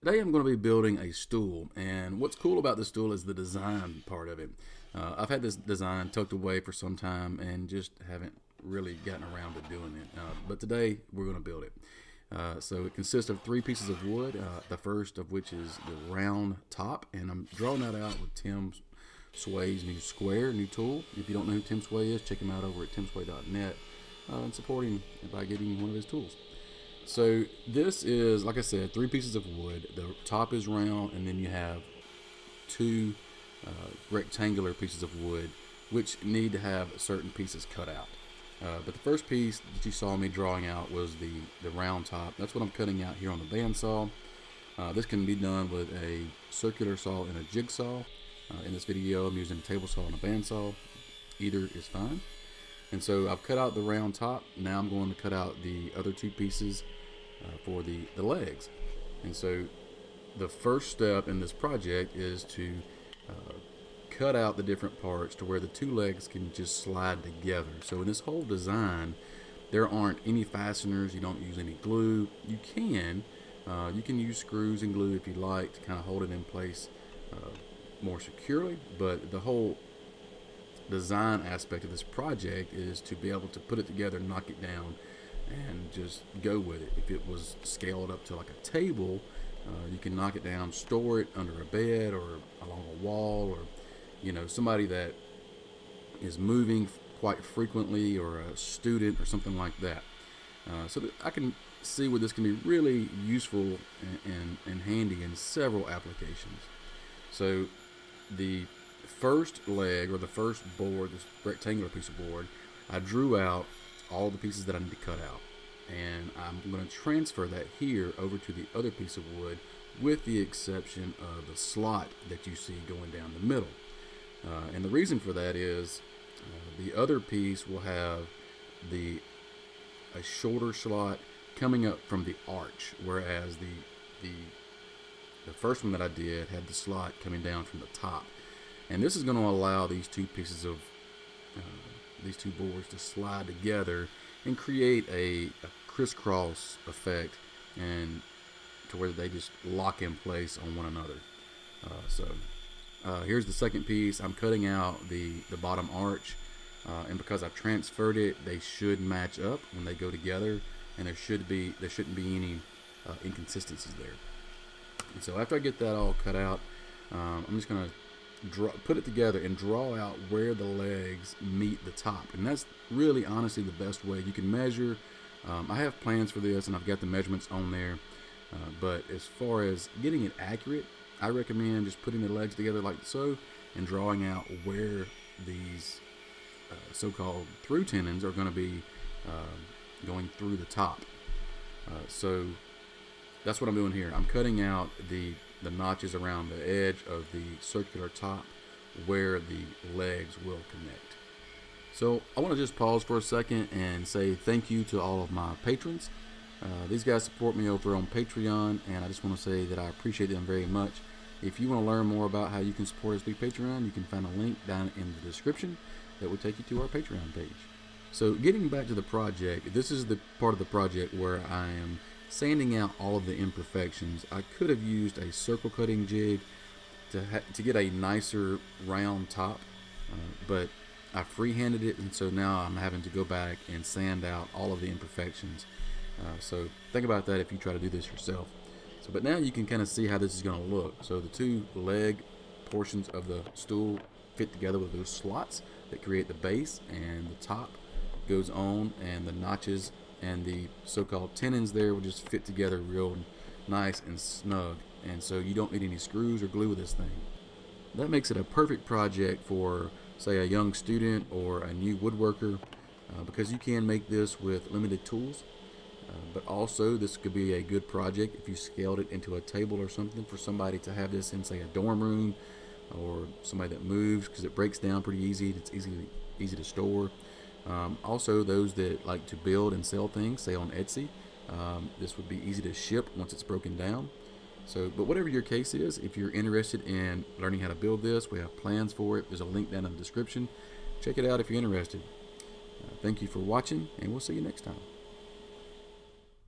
Today I'm going to be building a stool, and what's cool about this stool is the design part of it. I've had this design tucked away for some time and just haven't really gotten around to doing it. But today we're going to build it. So it consists of three pieces of wood, the first of which is the round top, and I'm drawing that out with Tim Sway's new tool. If you don't know who Tim Sway is, check him out over at timsway.net and support him by getting one of his tools. So this is, like I said, three pieces of wood. The top is round, and then you have two rectangular pieces of wood, which need to have certain pieces cut out. But the first piece that you saw me drawing out was the round top. That's what I'm cutting out here on the bandsaw. This can be done with a circular saw and a jigsaw. In this video, I'm using a table saw and a bandsaw. Either is fine. And so I've cut out the round top. Now I'm going to cut out the other two pieces for the legs. And so the first step in this project is to cut out the different parts to where the two legs can just slide together. So in this whole design, there aren't any fasteners. You don't use any glue. You can use screws and glue if you like to kind of hold it in place more securely, but the whole design aspect of this project is to be able to put it together, knock it down, and just go with it. If it was scaled up to like a table, you can knock it down, store it under a bed or along a wall, or somebody that is moving quite frequently, or a student or something like that. So that I can see where this can be really useful and handy in several applications. So the first leg, or the first board, this rectangular piece of board, I drew out all the pieces that I need to cut out, and I'm going to transfer that here over to the other piece of wood, with the exception of the slot that you see going down the middle. And the reason for that is the other piece will have a shorter slot coming up from the arch, whereas the first one that I did had the slot coming down from the top. And this is going to allow these two pieces of these two boards to slide together and create a crisscross effect, and to where they just lock in place on one another. Here's the second piece. I'm cutting out the bottom arch, and because I've transferred it, they should match up when they go together, and there shouldn't be any inconsistencies there. And so after I get that all cut out, I'm just going to put it together and draw out where the legs meet the top. And that's really honestly the best way. You can measure. I have plans for this, and I've got the measurements on there. But as far as getting it accurate, I recommend just putting the legs together like so, and drawing out where these so-called through tendons are going to be going through the top. So that's what I'm doing here. I'm cutting out the notches around the edge of the circular top where the legs will connect. So I want to just pause for a second and say thank you to all of my patrons. These guys support me over on Patreon, and I just want to say that I appreciate them very much. If you want to learn more about how you can support us through Patreon, you can find a link down in the description that will take you to our Patreon page. So getting back to the project, this is the part of the project where I am sanding out all of the imperfections. I could have used a circle cutting jig to get a nicer round top, but I freehanded it, and so now I'm having to go back and sand out all of the imperfections. So think about that if you try to do this yourself. But now you can kind of see how this is going to look. So the two leg portions of the stool fit together with those slots that create the base, and the top goes on, and the notches and the so-called tenons there will just fit together real nice and snug. And so you don't need any screws or glue with this thing. That makes it a perfect project for, say, a young student or a new woodworker, because you can make this with limited tools. But also this could be a good project if you scaled it into a table or something, for somebody to have this in, say, a dorm room, or somebody that moves, because it breaks down pretty easy. It's easy to store. Also, those that like to build and sell things, say on Etsy, this would be easy to ship once it's broken down. So, but whatever your case is, if you're interested in learning how to build this, we have plans for it. There's a link down in the description. Check it out if you're interested. Thank you for watching, and we'll see you next time.